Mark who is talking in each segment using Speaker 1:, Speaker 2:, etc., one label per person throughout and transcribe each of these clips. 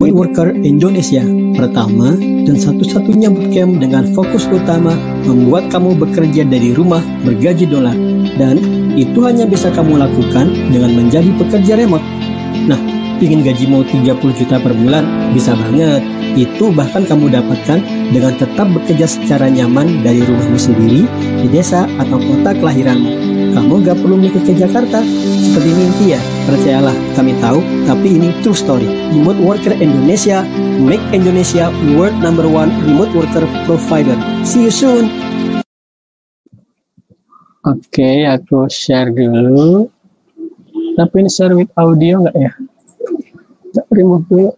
Speaker 1: Remote Worker Indonesia, pertama dan satu-satunya bootcamp dengan fokus utama membuat kamu bekerja dari rumah bergaji dolar. Dan itu hanya bisa kamu lakukan dengan menjadi pekerja remote. Nah, pingin gajimu 30 juta per bulan? Bisa banget. Itu bahkan kamu dapatkan dengan tetap bekerja secara nyaman dari rumahmu sendiri di desa atau kota kelahiranmu. Kamu gak perlu mikir ke Jakarta. Seperti mimpi ya, percayalah, kami tahu, tapi ini true story. Remote Worker Indonesia, make Indonesia world number one remote worker provider. See you soon. Oke, aku share dulu. Tapi ini share with audio nggak ya? Remove dulu.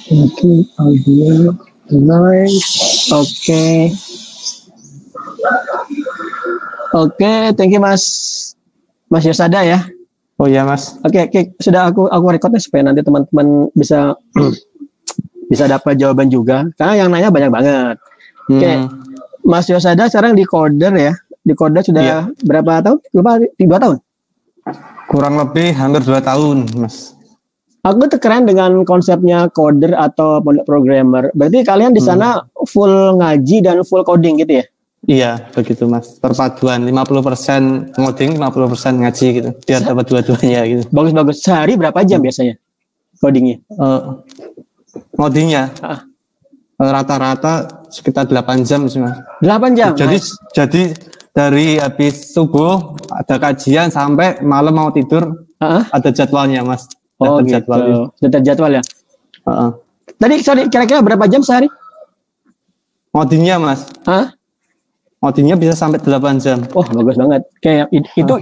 Speaker 1: Oke, audio, nice. Oke, thank you Mas Yosada ya.
Speaker 2: Oh iya Mas.
Speaker 1: Oke, sudah aku recordnya supaya nanti teman-teman bisa dapat jawaban juga. Karena yang nanya banyak banget. Oke, Mas Yosada sekarang di Coder ya. Di Coder sudah berapa tahun? Lupa, 2 tahun?
Speaker 2: Kurang lebih hampir 2 tahun Mas.
Speaker 1: Aku keren dengan konsepnya coder atau programmer. Berarti kalian di sana full ngaji dan full coding gitu ya?
Speaker 2: Iya, begitu Mas. Perpaduan 50% ngoding, 50% ngaji gitu. Biar dapat dua-duanya gitu.
Speaker 1: Bagus-bagus. Sehari berapa jam biasanya codingnya?
Speaker 2: Ngodingnya rata-rata sekitar 8 jam sih Mas.
Speaker 1: 8 jam?
Speaker 2: Jadi dari habis subuh ada kajian sampai malam mau tidur ada jadwalnya Mas.
Speaker 1: Oh gitu. Daftar jadwal ya? Tadi sorry, kira-kira berapa jam sehari?
Speaker 2: Ngodingnya Mas. Ngodingnya bisa sampai 8 jam.
Speaker 1: Oh bagus banget. Kayak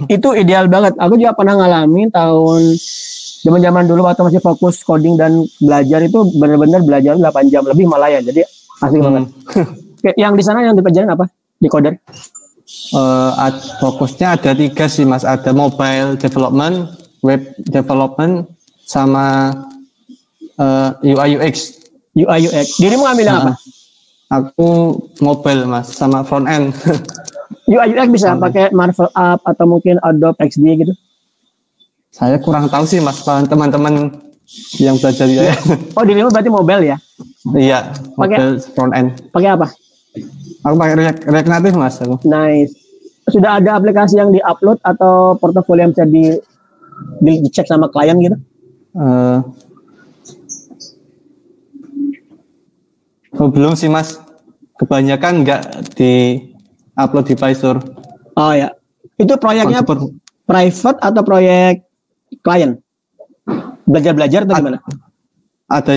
Speaker 1: itu ideal banget. Aku juga pernah ngalamin tahun zaman dulu waktu masih fokus coding dan belajar itu benar-benar belajar 8 jam lebih malah ya. Jadi asik banget. Yang di sana yang dipelajarin apa? Di Coder?
Speaker 2: Fokusnya ada 3 sih Mas. Ada mobile development, web development, sama UI UX. Dirimu ambil yang apa? Aku mobile Mas, sama front end.
Speaker 1: UI UX bisa pakai Marvel App atau mungkin Adobe XD gitu?
Speaker 2: Saya kurang tahu sih Mas, teman-teman yang belajar UI.
Speaker 1: Oh dirimu berarti mobile ya?
Speaker 2: Iya, mobile front end.
Speaker 1: Pakai apa?
Speaker 2: Aku pakai React Native Mas.
Speaker 1: Nice. Sudah ada aplikasi yang di-upload atau portofolio yang bisa dicek sama klien gitu?
Speaker 2: Belum sih Mas. Kebanyakan nggak di-upload di Play Store.
Speaker 1: Oh ya. Itu proyeknya private atau proyek klien? Belajar-belajar atau gimana?
Speaker 2: Ada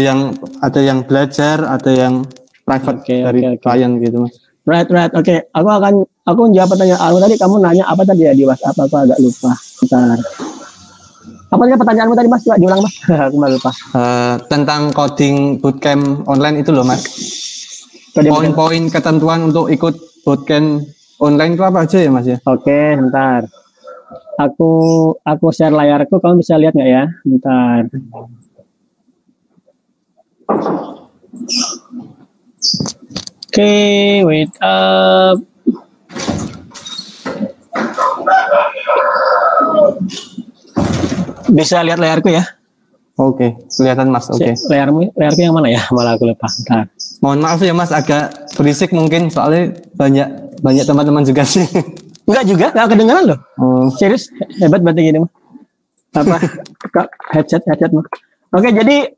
Speaker 2: yang belajar, ada yang private dari klien gitu Mas.
Speaker 1: Right. Oke. Aku jawab pertanyaan tadi. Kamu nanya apa tadi ya di WhatsApp? Aku agak lupa. Bentar. Apa tadi pertanyaanmu tadi Mas? Coba diulang Mas. Aku malah lupa.
Speaker 2: Tentang coding bootcamp online itu loh Mas. Poin-poin ketentuan untuk ikut bootcamp online itu apa aja ya Mas ya?
Speaker 1: Oke, bentar. Aku share layarku. Kamu bisa lihat nggak ya? Bentar. Oke, wait up. Bisa lihat layarku ya?
Speaker 2: Oke, kelihatan Mas. Oke.
Speaker 1: Layarku yang mana ya? Malah aku lupa. Bentar.
Speaker 2: Mohon maaf ya Mas, agak berisik mungkin soalnya banyak teman-teman juga sih.
Speaker 1: Enggak juga, enggak kedengeran loh. Serius, hebat berarti gini mah. Apa? headset mah. Oke, jadi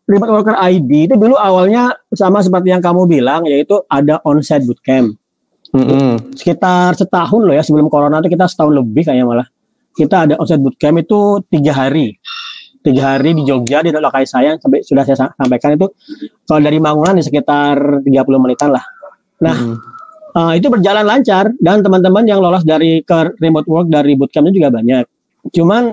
Speaker 1: Remote Worker ID itu dulu awalnya sama seperti yang kamu bilang, yaitu ada onsite bootcamp. Sekitar setahun loh ya sebelum corona itu kita setahun lebih kayaknya malah. Kita ada onsite bootcamp itu 3 hari. 3 hari di Jogja di lokasi saya sampai sudah saya sampaikan itu kalau dari Mangunan di sekitar 30 menitan lah. Nah, itu berjalan lancar dan teman-teman yang lolos dari ke remote work dari bootcampnya juga banyak. Cuman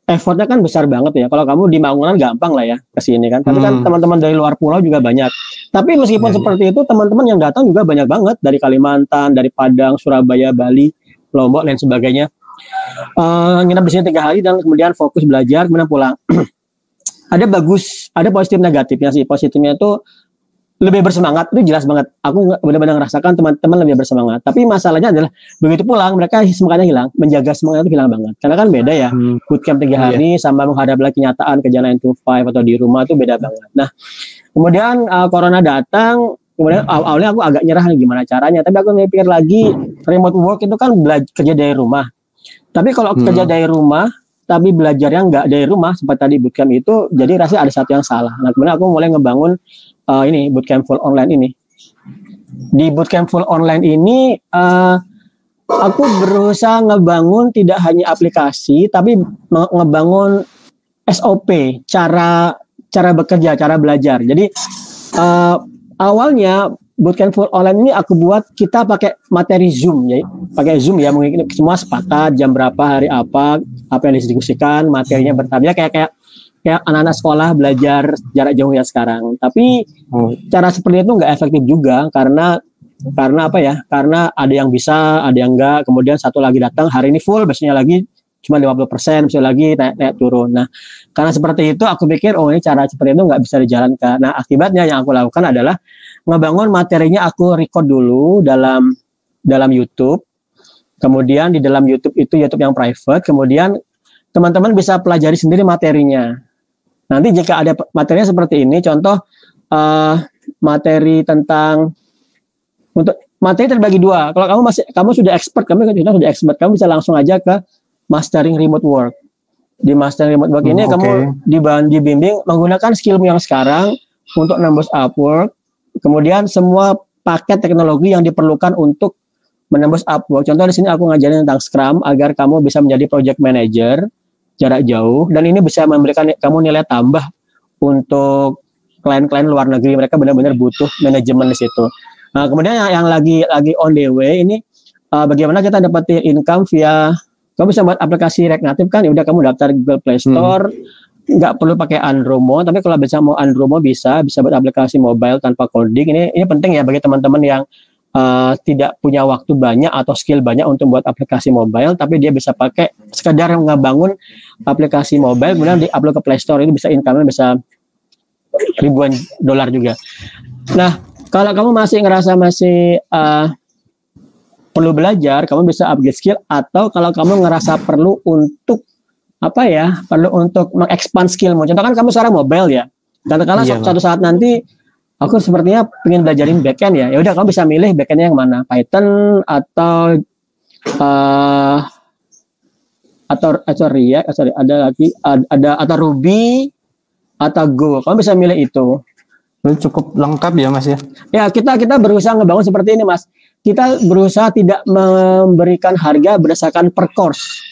Speaker 1: effortnya kan besar banget ya. Kalau kamu di Mangunan gampang lah ya ke sini kan. Tapi kan teman-teman dari luar pulau juga banyak. Tapi meskipun seperti itu teman-teman yang datang juga banyak banget dari Kalimantan, dari Padang, Surabaya, Bali, Lombok dan sebagainya. Nginap di sini 3 hari dan kemudian fokus belajar kemudian pulang. Ada positif negatifnya sih. Positifnya itu lebih bersemangat, itu jelas banget. Aku benar-benar ngerasakan teman-teman lebih bersemangat. Tapi masalahnya adalah begitu pulang mereka semangatnya hilang, menjaga semangat itu hilang banget. Karena kan beda ya, bootcamp 3 hari sama menghadapi kenyataan kerja 9 to 5 atau di rumah itu beda banget. Nah, kemudian corona datang, kemudian awalnya aku agak nyerah nih gimana caranya. Tapi aku mikir lagi, remote work itu kan kerja dari rumah. Tapi kalau kerja dari rumah, tapi belajarnya nggak dari rumah seperti tadi bootcamp itu, jadi rasanya ada satu yang salah. Nah, kemudian aku mulai ngebangun ini bootcamp full online ini. Di bootcamp full online ini aku berusaha ngebangun tidak hanya aplikasi tapi ngebangun SOP, cara bekerja, cara belajar. Jadi awalnya bootcamp full online ini aku buat kita pakai materi Zoom ya. Pakai Zoom ya, mungkin semua sepakat jam berapa, hari apa yang didiskusikan, materinya bertambah kayak anak-anak sekolah belajar jarak jauh ya sekarang. Tapi cara seperti itu nggak efektif juga karena apa ya? Karena ada yang bisa, ada yang enggak. Kemudian satu lagi datang hari ini full, besoknya lagi cuma 50%, besok lagi naik turun. Nah, karena seperti itu aku pikir ini cara seperti itu nggak bisa dijalankan. Nah, akibatnya yang aku lakukan adalah ngebangun materinya, aku record dulu dalam YouTube. Kemudian di dalam YouTube itu YouTube yang private. Kemudian teman-teman bisa pelajari sendiri materinya. Nanti jika ada materinya seperti ini, contoh materi tentang untuk materi terbagi 2. Kalau kamu sudah expert, kamu bisa langsung aja ke mastering remote work. Di mastering remote work ini kamu dibimbing menggunakan skillmu yang sekarang untuk nembus Upwork. Kemudian semua paket teknologi yang diperlukan untuk menembus Upwork. Contoh di sini aku ngajarin tentang Scrum agar kamu bisa menjadi project manager jarak jauh, dan ini bisa memberikan kamu nilai tambah untuk klien-klien luar negeri. Mereka benar-benar butuh manajemen di situ. Nah, kemudian yang lagi on the way ini bagaimana kita dapetin income via, kamu bisa buat aplikasi React Native kan, ya udah kamu daftar Google Play Store, nggak perlu pakai Andromo. Tapi kalau bisa mau Andromo bisa buat aplikasi mobile tanpa coding. Ini penting ya bagi teman-teman yang tidak punya waktu banyak atau skill banyak untuk buat aplikasi mobile, tapi dia bisa pakai sekedar ngebangun aplikasi mobile kemudian di-upload ke Play Store. Ini bisa income-nya bisa ribuan dolar juga. Nah, kalau kamu masih ngerasa perlu belajar, kamu bisa upgrade skill, atau kalau kamu ngerasa perlu untuk mengekspand skillmu. Contoh kan kamu sekarang mobile ya. Katakanlah suatu saat nanti aku sepertinya pengen belajarin backend ya. Ya udah kamu bisa milih backendnya yang mana, Python atau React, atau Ruby atau Go. Kamu bisa milih itu.
Speaker 2: Cukup lengkap ya Mas ya.
Speaker 1: Ya, kita berusaha ngebangun seperti ini Mas. Kita berusaha tidak memberikan harga berdasarkan per course.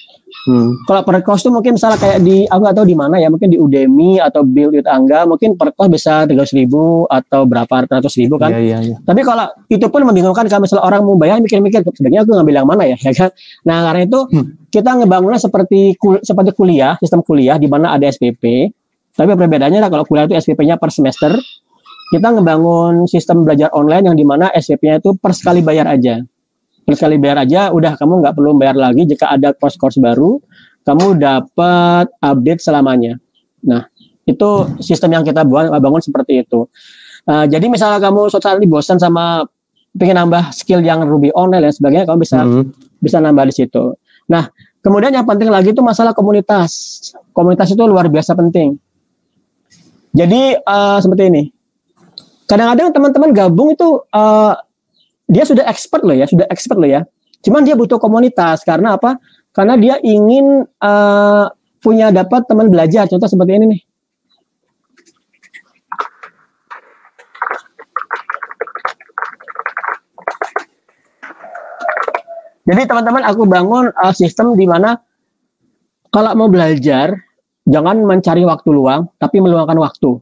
Speaker 1: Kalau per course itu mungkin misalnya kayak aku nggak tahu di mana ya, mungkin di Udemy atau Build with Angga, mungkin per course bisa 300.000 atau berapa ratus ribu kan.
Speaker 2: Iya.
Speaker 1: Tapi kalau itu pun membingungkan kalau misalnya orang mau bayar mikir-mikir sebenarnya aku ngambil yang mana ya kan. Nah, karena itu kita ngebangunnya seperti kuliah, sistem kuliah di mana ada SPP. Tapi perbedaannya lah, kalau kuliah itu SPP-nya per semester. Kita ngebangun sistem belajar online yang di mana SPP-nya itu per sekali bayar aja. Udah kamu nggak perlu bayar lagi. Jika ada course baru, kamu dapat update selamanya. Nah, itu sistem yang kita bangun seperti itu. Jadi misalnya kamu suatu saat ini bosan sama pengen nambah skill yang Ruby online dan sebagainya, kamu bisa nambah di situ. Nah, kemudian yang penting lagi itu masalah komunitas. Komunitas itu luar biasa penting. Jadi seperti ini. Kadang-kadang teman-teman gabung itu dia sudah expert loh ya. Cuman dia butuh komunitas karena apa? Karena dia ingin punya dapat teman belajar. Contoh seperti ini nih. Jadi teman-teman aku bangun sistem di mana kalau mau belajar jangan mencari waktu luang, tapi meluangkan waktu.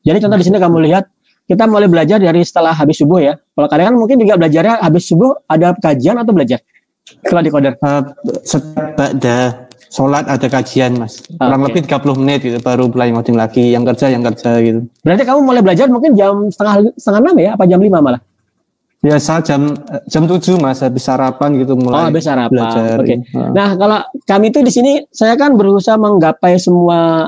Speaker 1: Jadi contoh di sini kamu lihat. Kita mulai belajar dari setelah habis subuh ya. Kalau kalian kan mungkin juga belajarnya habis subuh ada kajian atau belajar? Setelah di Coder.
Speaker 2: Ada sholat ada kajian Mas. Kurang lebih 30 menit gitu baru mulai ngoding lagi. Yang kerja gitu.
Speaker 1: Berarti kamu mulai belajar mungkin jam setengah 6 ya? Apa jam 5 malah?
Speaker 2: Biasa jam 7 Mas, habis sarapan gitu mulai.
Speaker 1: Oh, habis sarapan.
Speaker 2: Belajar.
Speaker 1: Oke. Nah, kalau kami itu di sini saya kan berusaha menggapai semua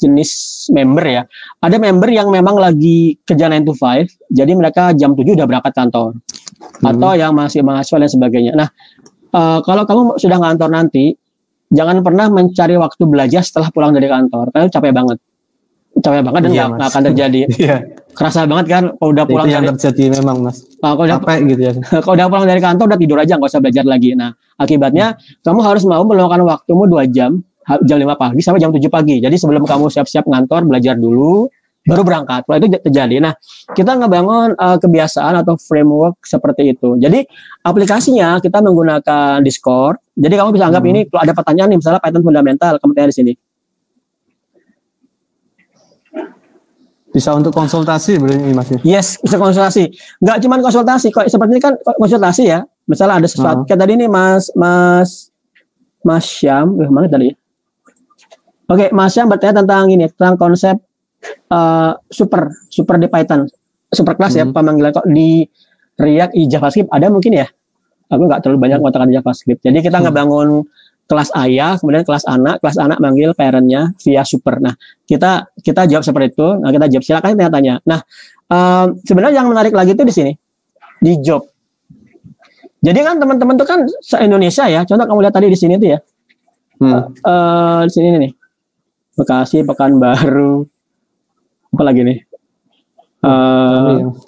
Speaker 1: jenis member ya. Ada member yang memang lagi kerja 9 to 5, jadi mereka jam 7 udah berangkat kantor. Atau yang masih mahasiswa dan sebagainya. Nah, kalau kamu sudah ngantor nanti, jangan pernah mencari waktu belajar setelah pulang dari kantor, karena capek banget dan nggak akan terjadi. Kerasa banget kan kalau udah pulang
Speaker 2: yang terjadi memang Mas.
Speaker 1: Kalau udah
Speaker 2: capek gitu ya.
Speaker 1: Kalau udah pulang dari kantor udah tidur aja, nggak usah belajar lagi. Nah, akibatnya kamu harus mau meluangkan waktumu 2 jam 5 pagi sampai jam 7 pagi. Jadi sebelum kamu siap-siap ngantor, belajar dulu baru berangkat. Kalau itu terjadi. Nah, kita ngebangun kebiasaan atau framework seperti itu. Jadi aplikasinya kita menggunakan Discord. Jadi kamu bisa anggap ini kalau ada pertanyaan nih, misalnya Python fundamental, kamu tanya di sini.
Speaker 2: Bisa untuk konsultasi berarti Mas.
Speaker 1: Yes, bisa konsultasi. Nggak cuma konsultasi, kok seperti ini kan konsultasi ya. Misalnya ada sesuatu kayak tadi nih Mas Syam, mana tadi? Oke, Mas Syam bertanya tentang ini, tentang konsep super di Python, super class ya pemanggilan. Kok di React JavaScript ada mungkin ya? Aku nggak terlalu banyak mengatakan JavaScript. Jadi kita ngebangun kelas ayah, kemudian kelas anak manggil parentnya via super. Nah, kita jawab seperti itu. Nah, kita jawab, silakan tanya-tanya. Nah, sebenarnya yang menarik lagi itu di sini, di job. Jadi kan teman-teman tuh kan se-Indonesia ya. Contoh kamu lihat tadi di sini tuh ya. Di sini nih, Bekasi, Pekanbaru, apa lagi nih?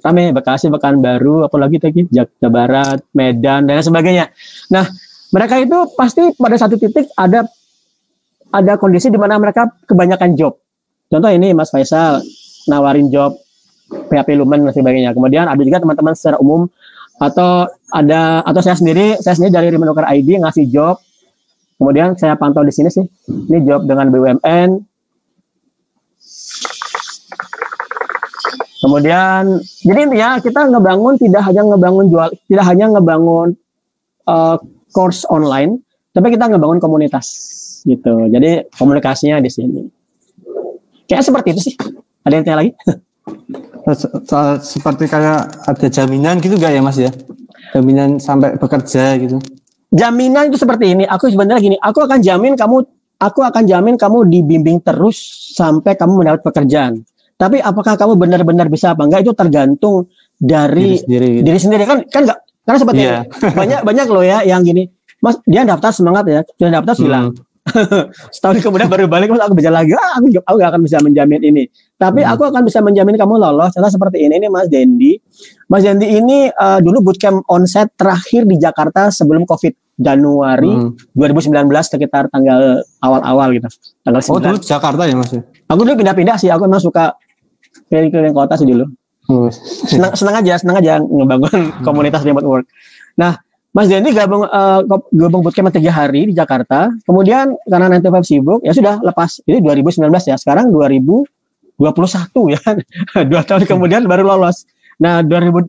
Speaker 1: Rame, Bekasi, Pekanbaru, apa lagi tadi? Jakarta Barat, Medan, dan sebagainya. Nah, mereka itu pasti pada satu titik ada kondisi di mana mereka kebanyakan job. Contoh ini Mas Faisal nawarin job PHP Lumen dan sebagainya. Kemudian ada juga teman-teman secara umum atau saya sendiri dari Remote Worker ID ngasih job. Kemudian saya pantau di sini sih. Ini job dengan BUMN. Kemudian jadi intinya kita tidak hanya ngebangun course online, tapi kita ngebangun komunitas gitu. Jadi komunikasinya di sini. Kayak seperti itu sih. Ada yang tanya lagi?
Speaker 2: Seperti kayak ada jaminan gitu gak ya Mas ya? Jaminan sampai bekerja gitu.
Speaker 1: Jaminan itu seperti ini. Aku sebenarnya gini, aku akan jamin kamu dibimbing terus sampai kamu mendapat pekerjaan. Tapi apakah kamu benar-benar bisa apa enggak itu tergantung dari diri sendiri kan enggak. Karena seperti banyak loh ya yang gini, Mas dia daftar semangat ya, sudah daftar hilang. Setahun kemudian baru balik, Mas aku bisa lagi, aku gak akan bisa menjamin ini. Tapi aku akan bisa menjamin kamu lolos. Contoh seperti ini Mas Dendi. Mas Dendi ini dulu bootcamp onset terakhir di Jakarta sebelum COVID, Januari 2019 sekitar tanggal awal-awal gitu. Tanggal 9.
Speaker 2: Oh dulu Jakarta ya Mas?
Speaker 1: Aku dulu pindah-pindah sih, aku memang suka keliling-keliling kota sih dulu. Senang aja ngebangun komunitas remote work. Nah, Mas Dendi gabung bootcamp 3 hari di Jakarta. Kemudian karena 9 to 5 sibuk, ya sudah lepas. Ini 2019 ya. Sekarang 2021 ya. 2 tahun kemudian baru lolos. Nah, 2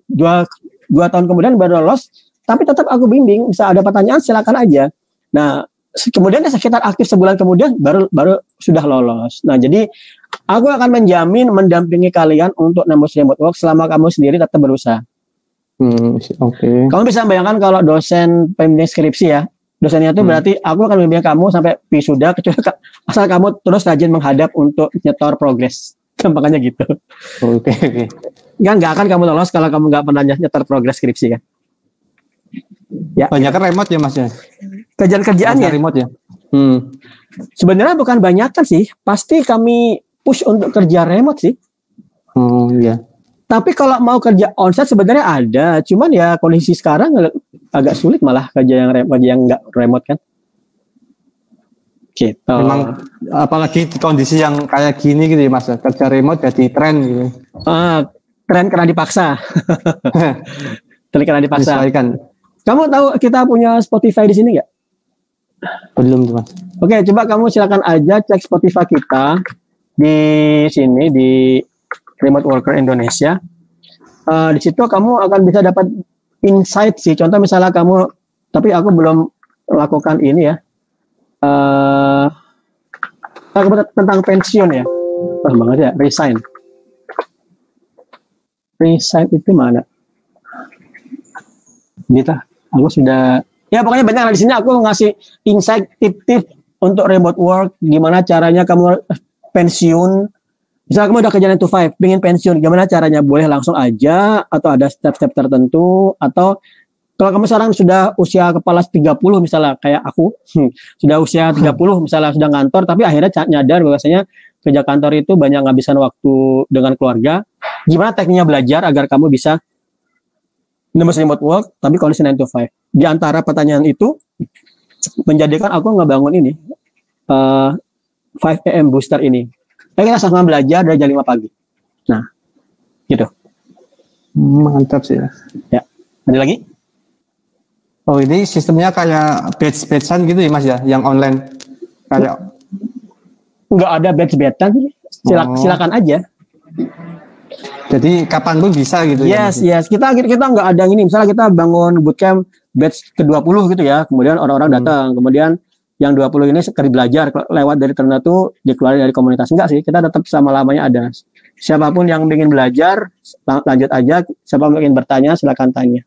Speaker 1: tahun kemudian baru lolos. Tapi tetap aku bimbing. Bisa ada pertanyaan silakan aja. Nah, kemudian sekitar aktif sebulan kemudian baru sudah lolos. Nah, jadi aku akan mendampingi kalian untuk nembus remote work selama kamu sendiri tetap berusaha. Kamu bisa bayangkan kalau dosen pembimbing skripsi ya, dosennya itu berarti aku akan membimbing kamu sampai wisuda kecuali asal kamu terus rajin menghadap untuk nyetor progres. Gampangnya gitu.
Speaker 2: Oke.
Speaker 1: Kan nggak akan kamu lolos kalau kamu nggak pernah nyetor progres skripsi kan.
Speaker 2: Ya. Banyak kan remote ya Mas ya?
Speaker 1: Kerjaan-kerjaannya
Speaker 2: remote ya.
Speaker 1: Sebenarnya bukan banyak kan sih, pasti kami push untuk kerja remote sih.
Speaker 2: Iya.
Speaker 1: Tapi kalau mau kerja onsite sebenarnya ada, cuman ya kondisi sekarang agak sulit malah kerja yang nggak remote kan. Gitu.
Speaker 2: Memang apalagi di kondisi yang kayak gini gitu ya Mas, kerja remote jadi tren gitu.
Speaker 1: Tren karena dipaksa. Tren karena dipaksa.
Speaker 2: Disesuaikan.
Speaker 1: Kamu tahu kita punya Spotify di sini nggak?
Speaker 2: Belum tuh Mas.
Speaker 1: Oke, coba kamu silakan aja cek Spotify kita di sini di Remote Worker Indonesia. Di situ kamu akan bisa dapat insight sih. Contoh misalnya kamu, tapi aku belum melakukan ini ya. Tentang pensiun ya. Pas banget ya, resign. Resign itu mana? Gitu. Aku sudah, ya pokoknya banyak lah di sini aku ngasih insight, tip-tip untuk remote work, gimana caranya kamu pensiun. Misalnya kamu udah kerja 9 to 5, pengen pensiun, gimana caranya? Boleh langsung aja, atau ada step-step tertentu, atau kalau kamu sekarang sudah usia kepala 30 misalnya, kayak aku, sudah usia 30 misalnya, sudah ngantor, tapi akhirnya nyadar bahwasanya kerja kantor itu banyak ngabisan waktu dengan keluarga. Gimana tekniknya belajar agar kamu bisa nembus remote work, tapi kondisi 9 to 5. Di antara pertanyaan itu, menjadikan aku ngebangun ini, 5 AM booster ini. Kita sama belajar dari jam 5 pagi. Nah, gitu.
Speaker 2: Mantap sih ya.
Speaker 1: Ya, ada lagi?
Speaker 2: Oh, ini sistemnya kayak batch-batchan gitu ya Mas ya, yang online. Kayak
Speaker 1: nggak ada batch-batchan, silakan aja.
Speaker 2: Jadi kapan pun bisa gitu
Speaker 1: ya? Yes. Kita nggak ada ini. Misalnya kita bangun bootcamp batch ke-20 gitu ya. Kemudian orang-orang datang. Kemudian yang 20 ini sekali belajar lewat dari tertentu dikeluarin dari komunitas. Enggak sih, kita tetap sama lamanya ada. Siapapun yang ingin belajar, lanjut aja. Siapapun yang ingin bertanya, silakan tanya.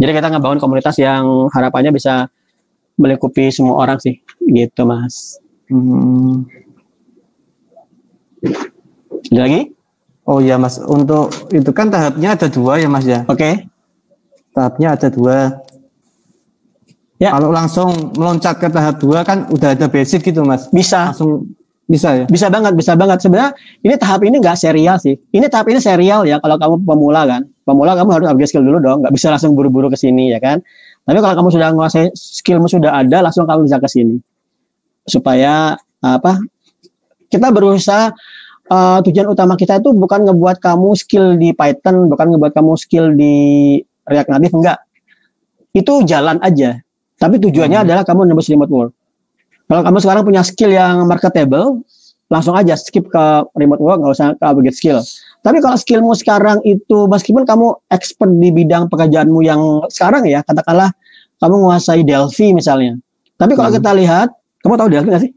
Speaker 1: Jadi kita ngebangun komunitas yang harapannya bisa melingkupi semua orang sih. Gitu, Mas. Ada lagi?
Speaker 2: Oh ya Mas, untuk itu kan tahapnya ada 2 ya Mas ya.
Speaker 1: Oke.
Speaker 2: Tahapnya ada 2. Ya. Kalau langsung meloncat ke tahap 2 kan udah ada basic gitu Mas.
Speaker 1: Bisa.
Speaker 2: Langsung bisa ya?
Speaker 1: Bisa banget. Sebenarnya ini tahap ini nggak serial sih. Ini tahap ini serial ya kalau kamu pemula kan. Pemula kamu harus upgrade skill dulu dong. Nggak bisa langsung buru-buru ke sini ya kan. Tapi kalau kamu sudah menguasai, skillmu sudah ada, langsung kamu bisa ke sini. Supaya kita berusaha. Tujuan utama kita itu bukan ngebuat kamu skill di Python, bukan ngebuat kamu skill di React Native, enggak. Itu jalan aja. Tapi tujuannya adalah kamu nembus remote work. Kalau kamu sekarang punya skill yang marketable, langsung aja skip ke remote work, nggak usah ke upgrade skill. Tapi kalau skillmu sekarang itu, meskipun kamu expert di bidang pekerjaanmu yang sekarang ya, katakanlah kamu menguasai Delphi misalnya. Tapi kalau kita lihat, kamu tahu Delphi nggak sih?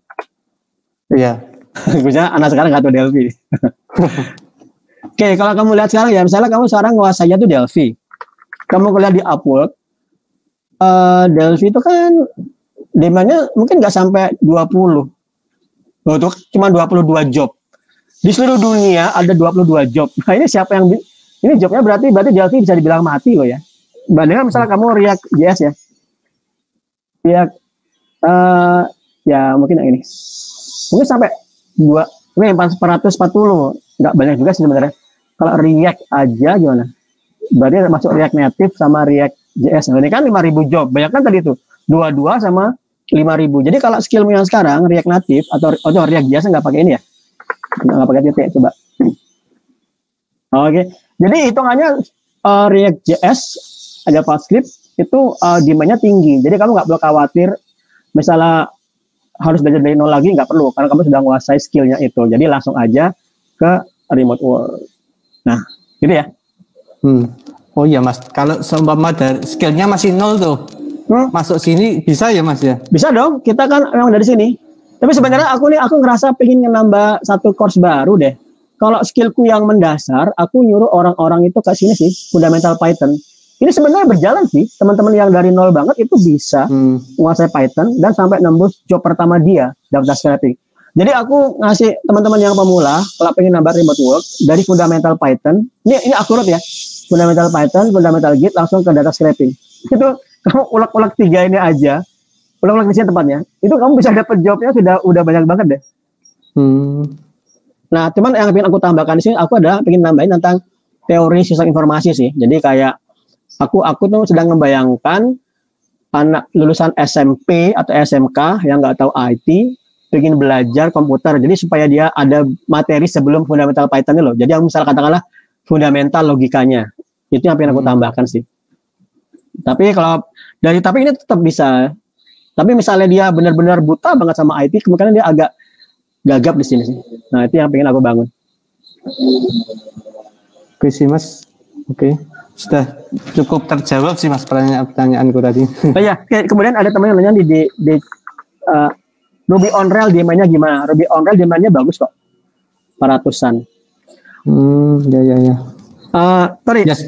Speaker 2: Iya.
Speaker 1: Misalnya anak sekarang nggak tahu Delphi. Oke, kalau kamu lihat sekarang ya, misalnya kamu sekarang nguasainya tuh Delphi. Kamu lihat di Upwork, Delphi itu kan demandnya mungkin nggak sampai 20. Untuk cuma 22 job. Di seluruh dunia ada 22 job. Nah ini siapa yang ini jobnya berarti Delphi bisa dibilang mati loh ya. Bandingkan misalnya kamu React JS ya. React ya mungkin yang ini. Mungkin sampai 440, nggak banyak juga sih sebenarnya. Kalau React aja gimana? Berarti masuk React Native sama React JS. Nah, ini kan 5.000 job. Banyak kan tadi itu. 22 sama 5.000. Jadi kalau skillmu yang sekarang React Native atau React JS nggak pakai ini ya? Nggak pakai titik, coba. Oke. Jadi hitungannya React JS ada JavaScript itu demand-nya tinggi. Jadi kamu nggak perlu khawatir misalnya harus belajar dari nol lagi, nggak perlu karena kamu sudah menguasai skillnya itu. Jadi langsung aja ke remote work. Nah, gitu ya.
Speaker 2: Oh iya Mas, kalau seumpama dari skillnya masih 0 tuh, masuk sini bisa ya Mas ya?
Speaker 1: Bisa dong, kita kan memang dari sini. Tapi sebenarnya aku ngerasa pengen nambah satu course baru deh. Kalau skillku yang mendasar, aku nyuruh orang-orang itu ke sini sih, fundamental Python. Ini sebenarnya berjalan sih, teman-teman yang dari nol banget itu bisa menguasai Python dan sampai nembus job pertama dia data scraping. Jadi aku ngasih teman-teman yang pemula kalau pengen nambah remote work dari fundamental Python, ini akurat ya, fundamental Python, fundamental Git langsung ke data scraping. Itu kamu ulek-ulek 3 ini aja, ulek-ulek di sini tempatnya, itu kamu bisa dapat jobnya udah banyak banget deh. Nah, cuman yang pengen aku tambahkan di sini, aku pengen nambahin tentang teori sistem informasi sih. Jadi kayak aku tuh sedang membayangkan anak lulusan SMP atau SMK yang nggak tahu IT ingin belajar komputer, jadi supaya dia ada materi sebelum fundamental Python ini loh. Jadi yang misal katakanlah fundamental logikanya, itu yang pengen aku tambahkan sih. Tapi ini tetap bisa. Tapi misalnya dia benar-benar buta banget sama IT, kemungkinan dia agak gagap di sini sih. Nah itu yang pengen aku bangun.
Speaker 2: Oke sih Mas. Oke. Sudah cukup terjawab sih Mas pertanyaanku tadi.
Speaker 1: Oh iya, kemudian ada teman yang nanya di Ruby on Rails demand-nya gimana? Ruby on Rails demand-nya bagus kok. 400-an.
Speaker 2: Ya.
Speaker 1: Sorry.
Speaker 2: Yes.